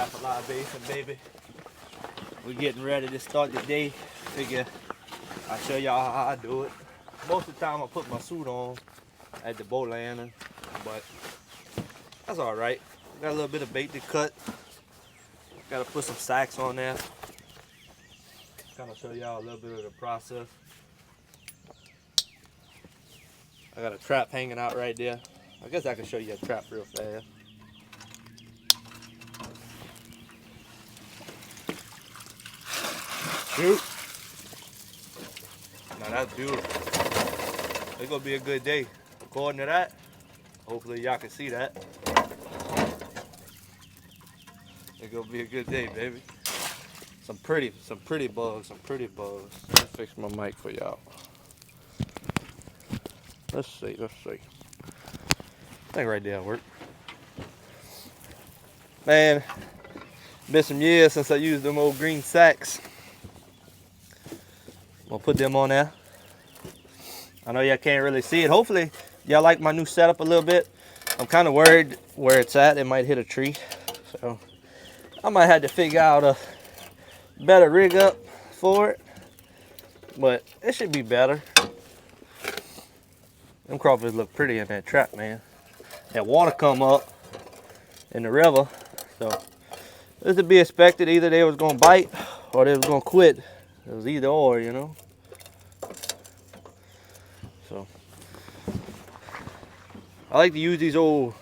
Half a live basin, baby. We're getting ready to start the day. Figure I'll show y'all how I do it. Most of the time I put my suit on at the boat landing, but that's all right. Got a little bit of bait to cut. Got to put some sacks on there. Kind of show y'all a little bit of the process. I got a trap hanging out right there. I guess I can show you a trap real fast. Shoot. Now that's beautiful. It's gonna be a good day. According to that, hopefully y'all can see that. It's gonna be a good day, baby. Some pretty bugs, Let me fix my mic for y'all. Let's see. I think right there work. Man, been some years since I used them old green sacks. I'm gonna put them on there. I know y'all can't really see it. Hopefully y'all like my new setup a little bit. I'm kind of worried where it's at. It might hit a tree. So I might have to figure out a better rig up for it. But it should be better. Them crawfish look pretty in that trap, man. That water come up in the river. So this to be expected. Either they was gonna bite or they was gonna quit. It was either or, you know. So I like to use these old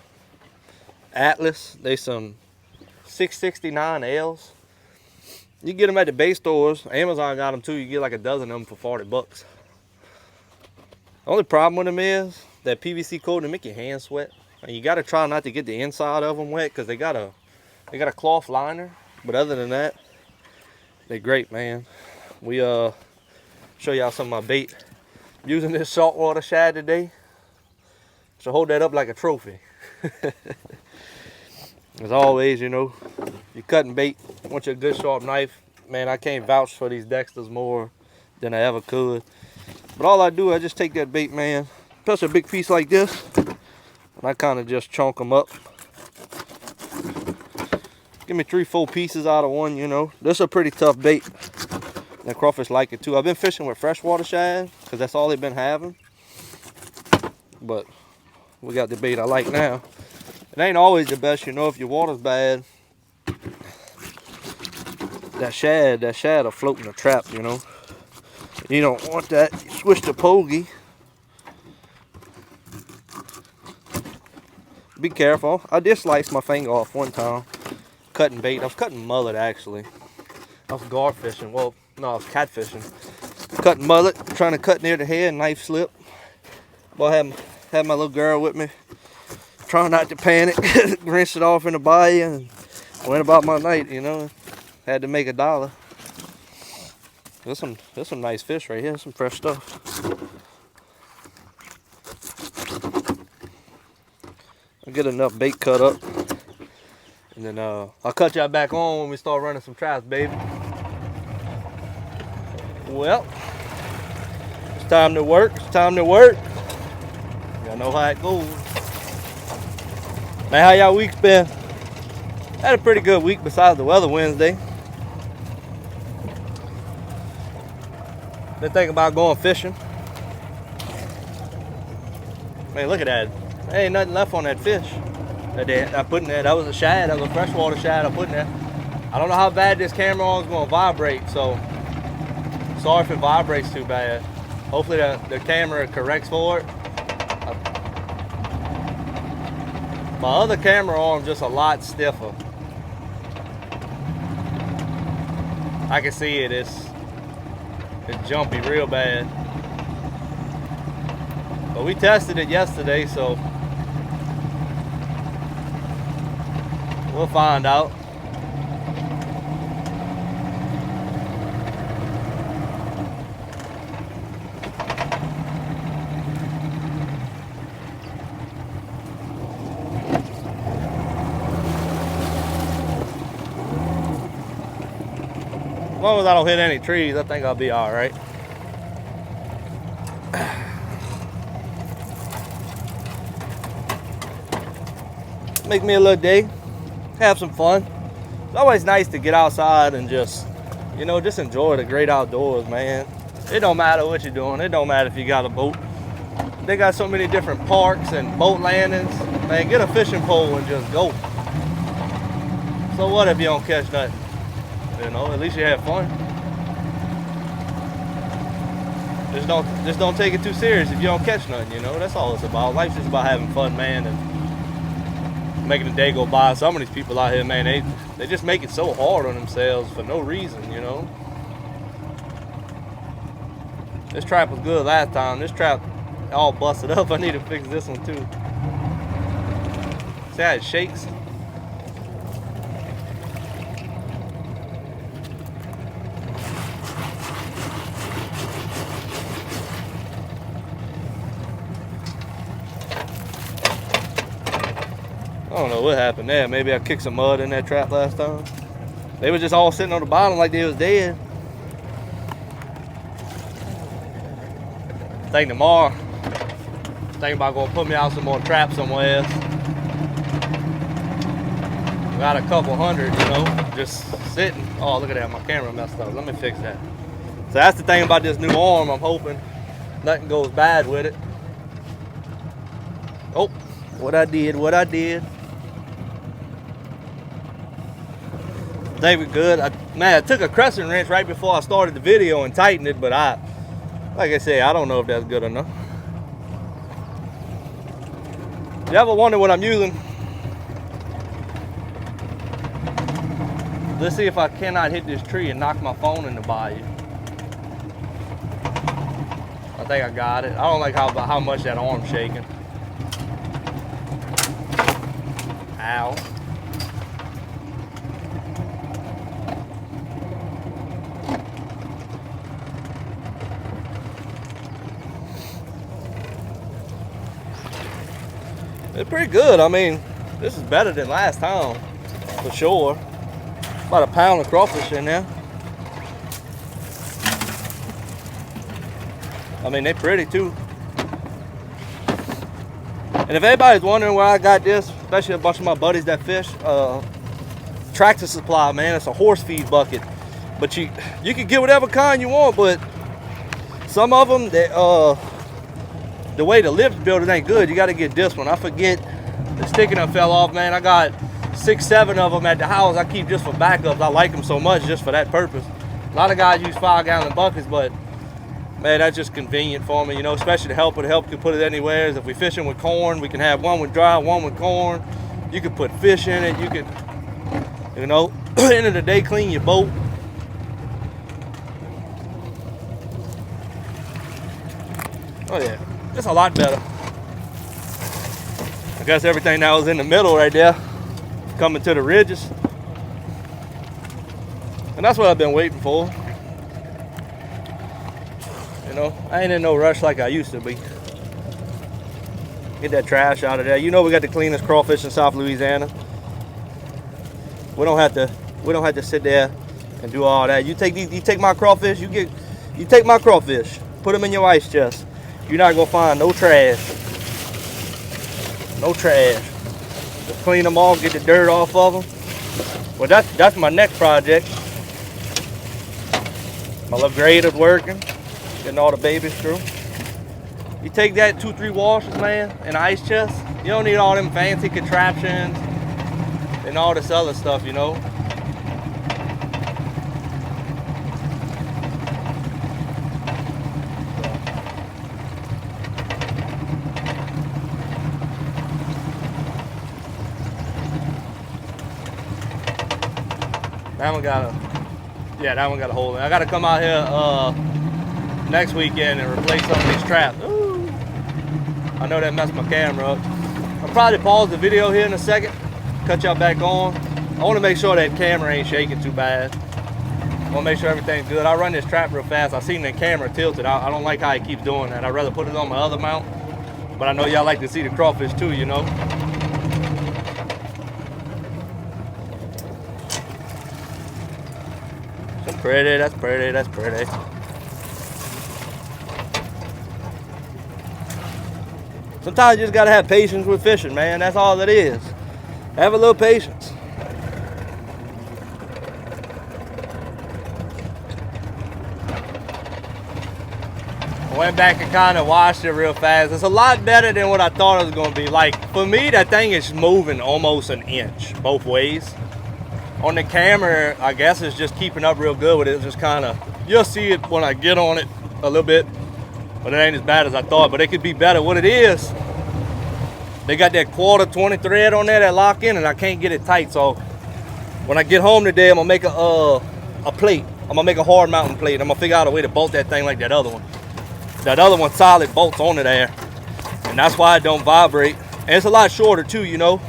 Atlas. They some 669 L's. You get them at the bait stores. Amazon got them too. You get like a dozen of them for 40 bucks. The only problem with them is that PVC coating make your hands sweat. And you got to try not to get the inside of them wet because they got a cloth liner. But other than that, they're great, man. We show y'all some of my bait. I'm using this saltwater shad today. So hold that up like a trophy. As always, you know, you're cutting bait. Want you a good sharp knife. Man, I can't vouch for these Dexters more than I ever could. But all I do, I just take that bait, man, plus a big piece like this, and I kind of just chunk them up. Give me 3-4 pieces out of one, you know. This is a pretty tough bait. And crawfish like it too. I've been fishing with freshwater shad because that's all they've been having. But we got the bait I like now. It ain't always the best, you know, if your water's bad. That shad will float in the trap, you know. You don't want that. You switch the pogey. Be careful. I did slice my finger off one time. Cutting bait. I was cutting mullet actually. I was guard fishing. Well, no, I was catfishing. Cutting mullet, trying to cut near the head, knife slip. Well, I had my little girl with me. Trying not to panic. Rinsed it off in the bayou and went about my night, you know. Had to make $1. There's some nice fish right here, some fresh stuff. I'll get enough bait cut up. And then I'll cut y'all back on when we start running some traps, baby. Well, it's time to work. Y'all know how it goes. Man, how y'all weeks been? Had a pretty good week besides the weather Wednesday. Been thinking about going fishing. Man, look at that. There ain't nothing left on that fish. That I put in there. That was a shad. That was a freshwater shad I put in there. I don't know how bad this camera on is going to vibrate, so sorry if it vibrates too bad. Hopefully the camera corrects for it. My other camera arm's just a lot stiffer. I can see it. It's jumpy real bad. But we tested it yesterday, so we'll find out. As long as I don't hit any trees, I think I'll be all right. Make me a little day, have some fun. It's always nice to get outside and just, you know, just enjoy the great outdoors, man. It don't matter what you're doing. It don't matter if you got a boat. They got so many different parks and boat landings. Man, get a fishing pole and just go. So what if you don't catch nothing? You know, at least you have fun. Just don't take it too serious if you don't catch nothing, you know. That's all it's about. Life's just about having fun, man, and making the day go by. Some of these people out here, man, they just make it so hard on themselves for no reason, you know. This trap was good last time. This trap all busted up. I need to fix this one too. See how it shakes? I don't know what happened there. Maybe I kicked some mud in that trap last time. They were just all sitting on the bottom like they was dead. I think tomorrow, thinking about going to put me out some more traps somewhere else. Got a couple hundred, you know, just sitting. Oh, look at that, my camera messed up. Let me fix that. So that's the thing about this new arm. I'm hoping nothing goes bad with it. Oh, what I did. They were good. Man, I took a crescent wrench right before I started the video and tightened it, but like I said, I don't know if that's good enough. You ever wonder what I'm using? Let's see if I cannot hit this tree and knock my phone in the bayou. I think I got it. I don't like how much that arm's shaking. Ow. It's pretty good. I mean, this is better than last time, for sure. About a pound of crawfish in there. I mean, they pretty too. And if anybody's wondering where I got this, especially a bunch of my buddies that fish, Tractor Supply, man, it's a horse feed bucket. But you can get whatever kind you want, but some of them, the way the lip's built, it ain't good. You got to get this one. I forget, the sticking up fell off, man. I got 6, 7 of them at the house. I keep just for backups. I like them so much just for that purpose. A lot of guys use 5-gallon buckets, but man, that's just convenient for me, you know, especially to help. Help can put it anywhere. If we fishing with corn, we can have one with dry, one with corn. You can put fish in it. You can, you know, end of the day, clean your boat. Oh yeah, it's a lot better. I guess everything that was in the middle right there, coming to the ridges. And that's what I've been waiting for. You know, I ain't in no rush like I used to be. Get that trash out of there. You know we got the cleanest crawfish in South Louisiana. We don't have to sit there and do all that. You take my crawfish, you take my crawfish, put them in your ice chest. You're not gonna find no trash. No trash. Just clean them off, get the dirt off of them. Well, that's my next project. My little grader's working, getting all the babies through. You take that 2-3 washes, man, in an ice chest. You don't need all them fancy contraptions and all this other stuff, you know. That one got a hole in it. I gotta come out here next weekend and replace some of these traps. Ooh. I know that messed my camera up. I'll probably pause the video here in a second, cut y'all back on. I wanna make sure that camera ain't shaking too bad. I wanna make sure everything's good. I run this trap real fast. I seen the camera tilted. I don't like how it keeps doing that. I'd rather put it on my other mount. But I know y'all like to see the crawfish too, you know. Pretty, that's pretty, that's pretty. Sometimes you just gotta have patience with fishing, man. That's all it is. Have a little patience. Went back and kind of washed it real fast. It's a lot better than what I thought it was going to be. Like, for me, that thing is moving almost an inch both ways. On the camera, I guess it's just keeping up real good with it. It's just kind of, you'll see it when I get on it a little bit, but it ain't as bad as I thought. But it could be better. What it is, they got that 1/4 20 thread on there that lock in, and I can't get it tight. So when I get home today, I'm gonna make a plate. I'm gonna make a hard mounting plate. I'm gonna figure out a way to bolt that thing like that other one. That other one solid bolts onto there, and that's why it don't vibrate. And it's a lot shorter too, you know.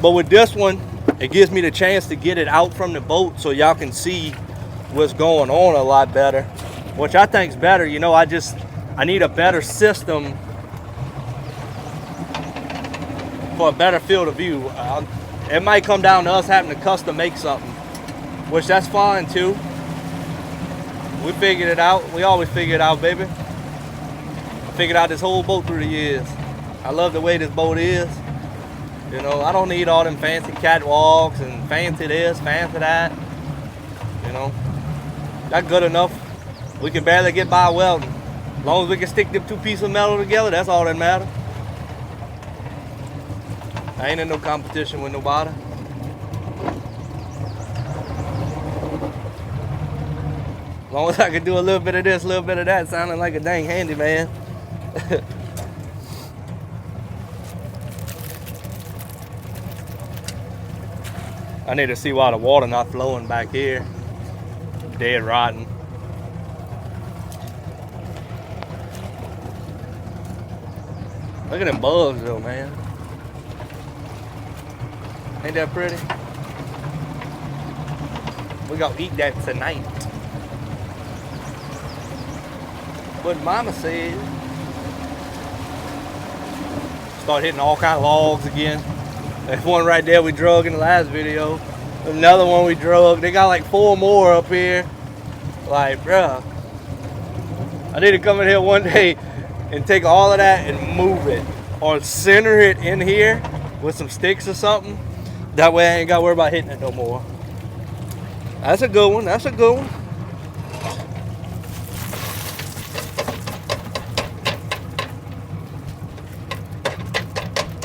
But with this one, it gives me the chance to get it out from the boat so y'all can see what's going on a lot better, which I think's better. You know, I need a better system for a better field of view. It might come down to us having to custom make something, which that's fine too. We figured it out. We always figure it out, baby. I figured out this whole boat through the years. I love the way this boat is. You know, I don't need all them fancy catwalks and fancy this, fancy that. You know, that's good enough. We can barely get by welding. As long as we can stick them 2 pieces of metal together, that's all that matters. I ain't in no competition with nobody. As long as I can do a little bit of this, a little bit of that, sounding like a dang handyman. I need to see why the water not flowing back here. Dead rotten. Look at them bugs though, man. Ain't that pretty? We gonna eat that tonight. What mama said. Start hitting all kind of logs again. There's one right there we drug in the last video. Another one we drug. They got like 4 more up here. Like, bruh. I need to come in here one day and take all of that and move it. Or center it in here with some sticks or something. That way I ain't got to worry about hitting it no more. That's a good one. That's a good one.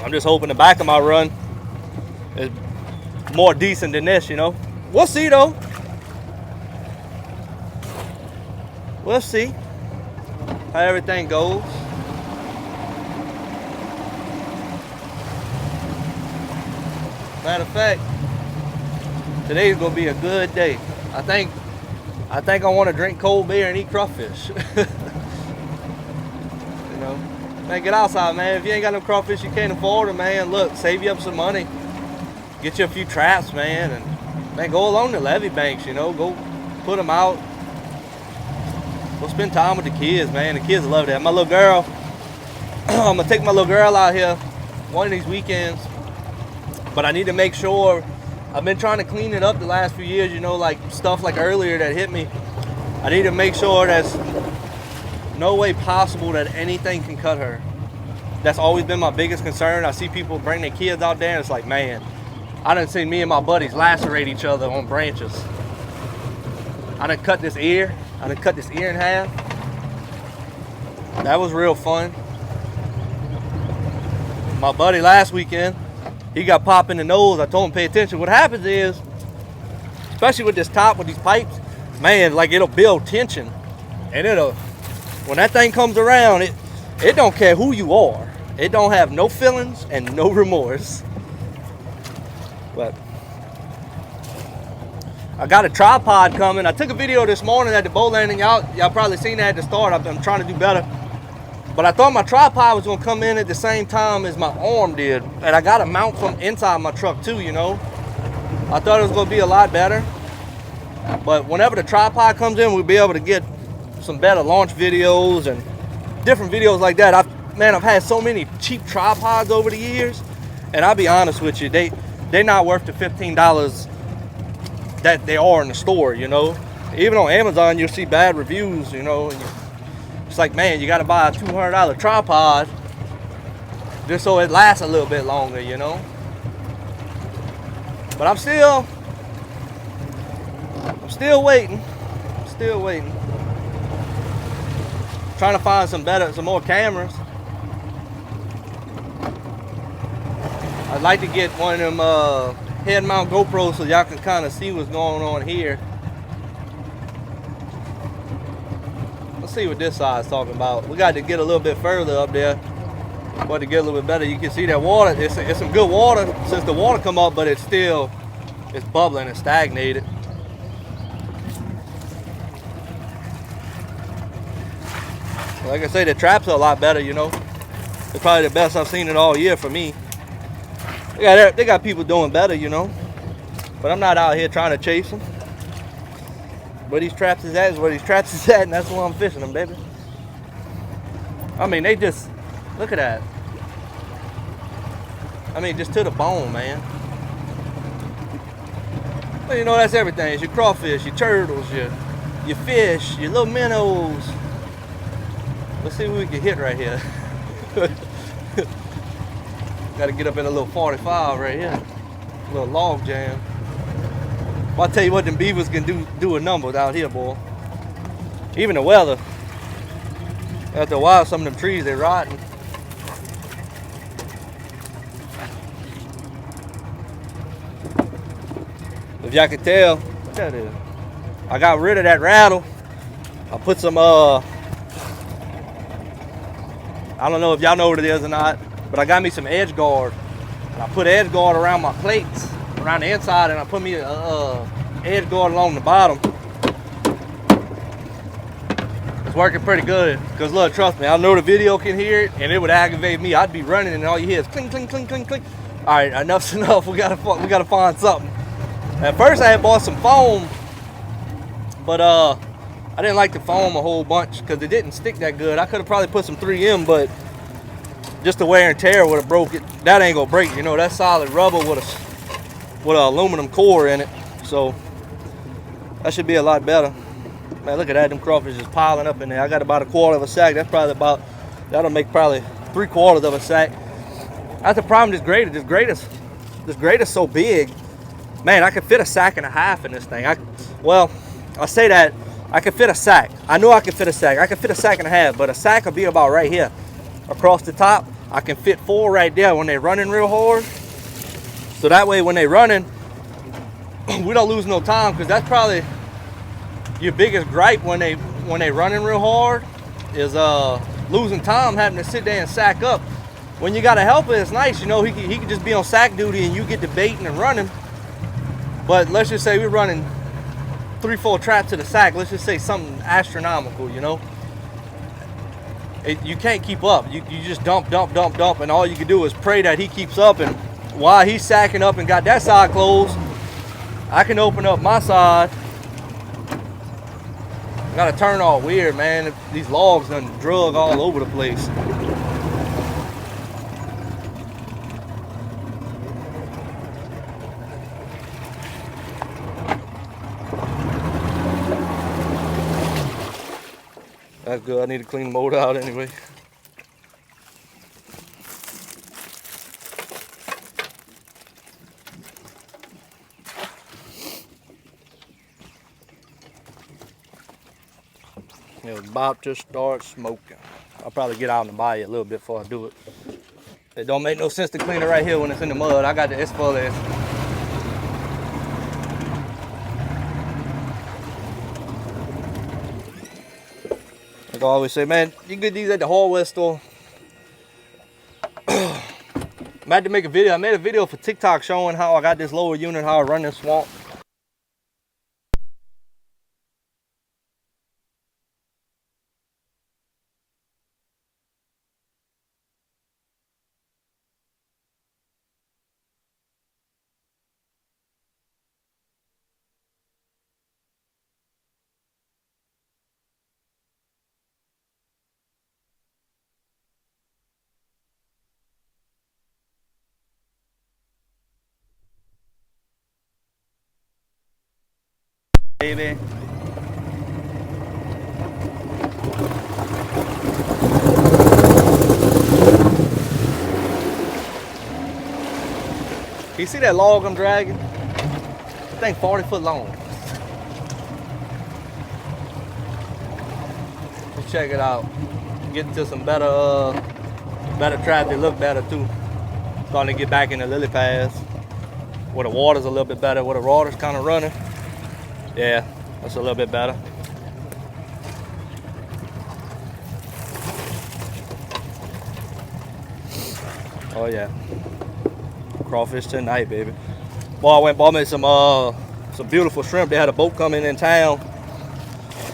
I'm just hoping the back of my run is more decent than this, you know. We'll see though. We'll see how everything goes. Matter of fact, today's gonna be a good day. I think I want to drink cold beer and eat crawfish. You know, man, get outside, man. If you ain't got no crawfish, you can't afford them, man. Look, save you up some money. Get you a few traps, man, and man, go along the levee banks. You know, go put them out. Go spend time with the kids, man. The kids love that. My little girl, I'm gonna take my little girl out here one of these weekends. But I need to make sure, I've been trying to clean it up the last few years, you know, like stuff like earlier that hit me. I need to make sure there's no way possible that anything can cut her. That's always been my biggest concern. I see people bring their kids out there and it's like, man, I done seen me and my buddies lacerate each other on branches. I done cut this ear. I done cut this ear in half. That was real fun. My buddy last weekend, he got popped in the nose. I told him pay attention. What happens is, especially with this top, with these pipes, man, like it'll build tension. And when that thing comes around, it don't care who you are. It don't have no feelings and no remorse. But I got a tripod coming. I took a video this morning at the boat landing. Y'all probably seen that at the start. I'm trying to do better. But I thought my tripod was gonna come in at the same time as my arm did. And I got a mount from inside my truck too, you know. I thought it was gonna be a lot better. But whenever the tripod comes in, we'll be able to get some better launch videos and different videos like that. I've had so many cheap tripods over the years. And I'll be honest with you, they're not worth the $15 that they are in the store, you know. Even on Amazon, you'll see bad reviews, you know. It's like, man, you got to buy a $200 tripod just so it lasts a little bit longer, you know. But I'm still waiting. Still waiting. trying to find some more cameras. I'd like to get one of them head mount GoPros so y'all can kind of see what's going on here. Let's see what this side's talking about. We got to get a little bit further up there. But to get a little bit better, you can see that water. It's some good water since the water come up, but it's bubbling and stagnated. Like I say, the traps are a lot better, you know. It's probably the best I've seen it all year for me. They got people doing better, you know. But I'm not out here trying to chase them. Where these traps is at is where these traps is at, and that's where I'm fishing them, baby. I mean, they just, look at that. I mean, just to the bone, man. Well, you know, that's everything. It's your crawfish, your turtles, your fish, your little minnows. Let's see what we can hit right here. Got to get up in a little 45 right here. A little log jam. But I'll tell you what, them beavers can do a number out here, boy. Even the weather. After a while, some of them trees, they're rotting. If y'all can tell, what that is? I got rid of that rattle. I put some, I don't know if y'all know what it is or not, but I got me some edge guard. And I put edge guard around my plates, around the inside, and I put me a edge guard along the bottom. It's working pretty good, because look, trust me, I know the video can hear it, and it would aggravate me. I'd be running, and all you hear is clink, clink, clink, clink, clink. All right, enough's enough. We gotta find something. At first, I had bought some foam, but I didn't like the foam a whole bunch because it didn't stick that good. I could have probably put some 3M, but just the wear and tear would have broke it. That ain't gonna break, you know. That's solid rubber with an aluminum core in it, so that should be a lot better. Man, look at that. Them crawfish is piling up in there. I got about 1/4 of a sack. That's probably that'll make probably 3/4 of a sack. That's the problem. This grate is so big. Man, I could fit 1.5 sacks in this thing. I say that I could fit a sack. I know I can fit a sack. I can fit 1.5 sacks, but a sack will be about right here across the top. I can fit 4 right there when they're running real hard. So that way when they're running, we don't lose no time, because that's probably your biggest gripe when they running real hard is losing time, having to sit there and sack up. When you got a helper, it's nice, you know, he can just be on sack duty and you get the baiting and running. But let's just say we're running 3-4 traps to the sack. Let's just say something astronomical, you know. You can't keep up. You just dump, and all you can do is pray that he keeps up. And while he's sacking up and got that side closed, I can open up my side. Gotta turn all weird, man. These logs done drug all over the place. That's good. I need to clean the motor out anyway. It's about to start smoking. I'll probably get out in the bayou a little bit before I do it. It don't make no sense to clean it right here when it's in the mud. I got the full of. Like I always say, man, you get these at the hardware store. I had to make a video. I made a video for TikTok showing how I got this lower unit, how I run this swamp. Baby. You see that log I'm dragging? That thing 40 foot long. check it out. Getting to some better traps. They look better too. Starting to get back in the lily pads where the water's a little bit better, where the water's kind of running. Yeah, that's a little bit better. Oh yeah, crawfish tonight, baby. Boy, I went and bought me some beautiful shrimp. They had a boat coming in town.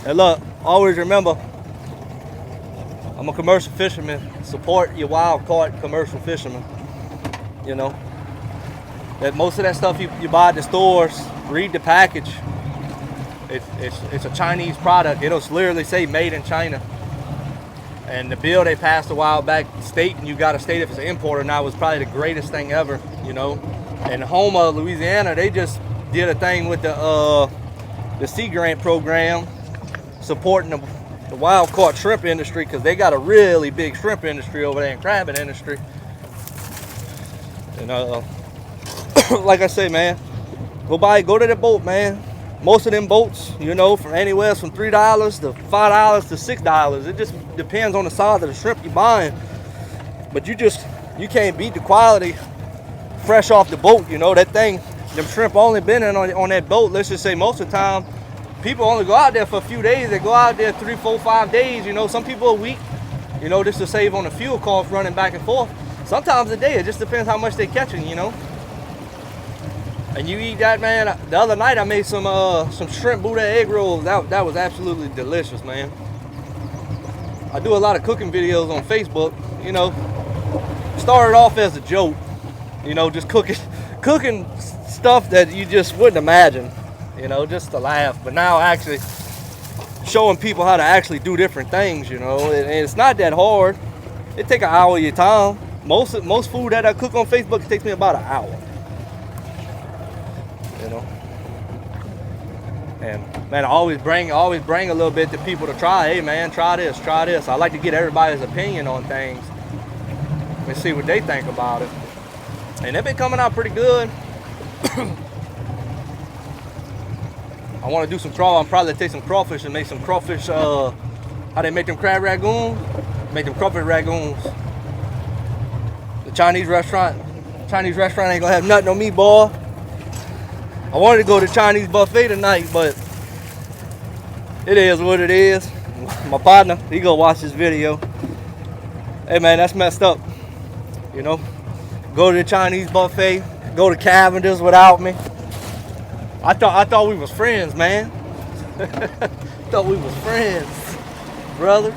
And look, always remember, I'm a commercial fisherman. Support your wild caught commercial fishermen. You know, that most of that stuff you buy at the stores, read the package. It's a Chinese product. It'll literally say made in China. And the bill they passed a while back stating you got to state if it's an import or not was probably the greatest thing ever, you know. And Houma, Louisiana, they just did a thing with the Sea Grant program supporting the wild caught shrimp industry, because they got a really big shrimp industry over there and crabbing industry. And like I say, man, go to the boat, man. Most of them boats, you know, from anywhere from $3 to $5 to $6. It just depends on the size of the shrimp you're buying. But you can't beat the quality fresh off the boat, you know. That thing, them shrimp only been in on that boat. Let's just say most of the time, people only go out there for a few days. They go out there 3, 4, 5 days, you know. Some people a week, you know, just to save on the fuel cost running back and forth. Sometimes a day. It just depends how much they're catching, you know. And you eat that, man. The other night I made some shrimp Buddha egg rolls. That was absolutely delicious, man. I do a lot of cooking videos on Facebook, you know. Started off as a joke, you know, just cooking stuff that you just wouldn't imagine, you know, just to laugh. But now actually showing people how to actually do different things, you know. And it's not that hard. It take an hour of your time. Most food that I cook on Facebook, it takes me about an hour. You know, and man, I always bring a little bit to people to try. Hey man, try this. I like to get everybody's opinion on things and see what they think about it. And they've been coming out pretty good. I want to do some I'm probably take some crawfish and make some crawfish. How they make them crab ragoons? Make them crawfish ragoons. The Chinese restaurant ain't gonna have nothing on me, boy. I wanted to go to Chinese buffet tonight, but it is what it is. My partner, he gonna watch this video. Hey man, that's messed up. You know, go to the Chinese buffet, go to Cavendish without me. I thought we was friends, man. Thought we was friends, brother.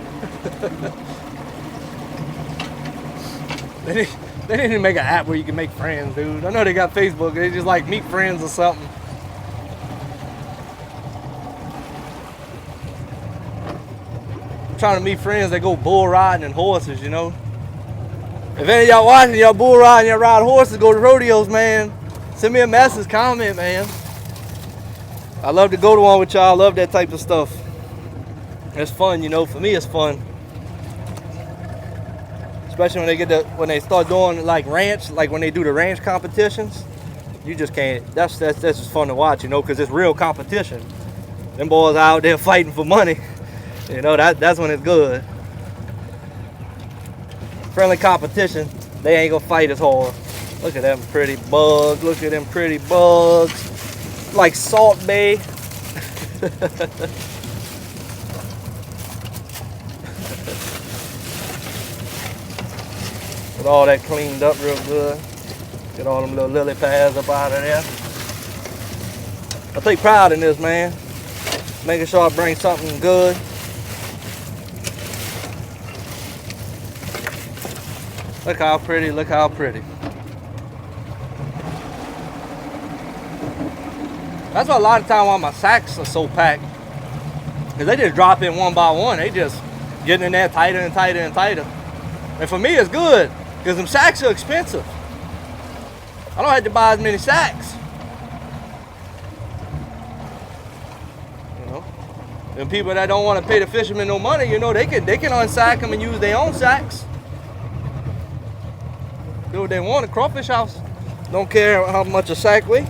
They didn't make an app where you can make friends, dude. I know they got Facebook. They just like meet friends or something. I'm trying to meet friends that go bull riding and horses, you know. If any of y'all watching, y'all bull riding, y'all ride horses, go to rodeos, man. Send me a message, comment, man. I love to go to one with y'all. I love that type of stuff. It's fun, you know. For me, it's fun. Especially when they start doing like ranch, like when they do the ranch competitions, you just can't. That's just fun to watch, you know, because it's real competition. Them boys out there fighting for money, you know. That's when it's good. Friendly competition, they ain't gonna fight as hard. Look at them pretty bugs. Look at them pretty bugs, like Salt Bay. Get all that cleaned up real good. Get all them little lily pads up out of there. I take pride in this, man. Making sure I bring something good. Look how pretty, look how pretty. That's why a lot of time why my sacks are so packed. Because they just drop in one by one. They just getting in there tighter and tighter and tighter. And for me, it's good. Because them sacks are expensive. I don't have to buy as many sacks. You know? And people that don't want to pay the fishermen no money, you know, they can unsack them and use their own sacks. Do what they want. A crawfish house don't care how much a sack weighs.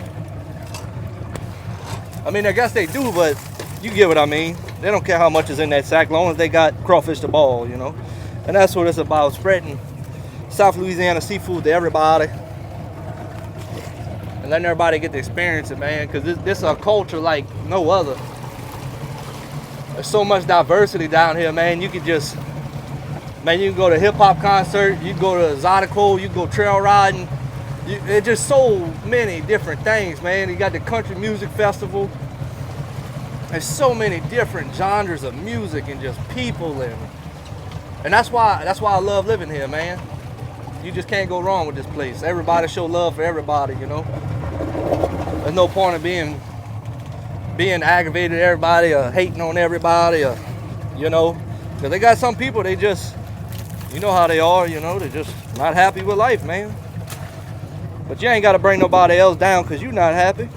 I mean, I guess they do, but you get what I mean. They don't care how much is in that sack, as long as they got crawfish to ball, you know. And that's what it's about, spreading South Louisiana seafood to everybody. And letting everybody get to experience it, man, because this is a culture like no other. There's so much diversity down here, man. You can just, man, you can go to a hip-hop concert, you can go to Zydeco, you can go trail riding. It's just so many different things, man. You got the country music festival. There's so many different genres of music and just people, and that's why I love living here, man. You just can't go wrong with this place. Everybody show love for everybody, you know. There's no point of being aggravated at everybody or hating on everybody, or, you know, because they got some people, they just, you know how they are, you know, they're just not happy with life, man. But you ain't got to bring nobody else down because you're not happy.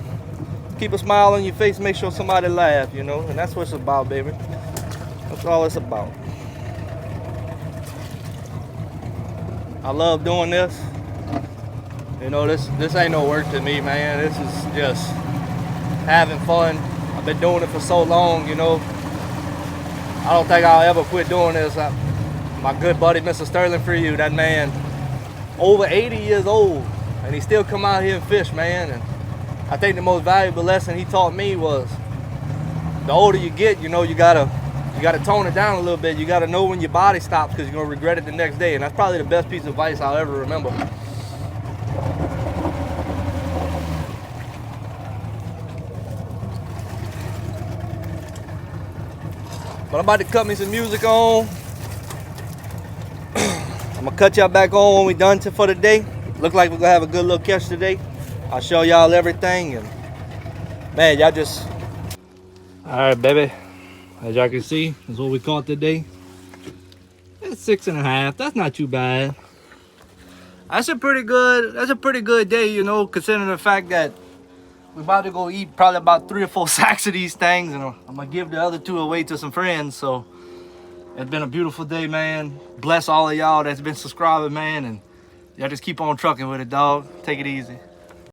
Keep a smile on your face, make sure somebody laugh, you know, and that's what it's about, baby. That's all it's about. I love doing this. You know, this ain't no work to me, man. This is just having fun. I've been doing it for so long, you know. I don't think I'll ever quit doing this. My good buddy, Mr. Sterling For You, that man, over 80 years old, and he still come out here and fish, man. And I think the most valuable lesson he taught me was, the older you get, you know, you gotta tone it down a little bit. You gotta know when your body stops, because you're gonna regret it the next day. And that's probably the best piece of advice I'll ever remember. But I'm about to cut me some music on. I'm gonna cut y'all back on when we done for the day. Look like we're gonna have a good little catch today. I'll show y'all everything, and man, y'all just, all right, baby, as y'all can see, that's what we caught today. It's 6.5. That's not too bad. That's a pretty good day, you know, considering the fact that we're about to go eat probably about 3 or 4 sacks of these things, and I'm gonna give the other 2 away to some friends. So it's been a beautiful day, man. Bless all of y'all that's been subscribing, man, and y'all just keep on trucking with it, dog. Take it easy.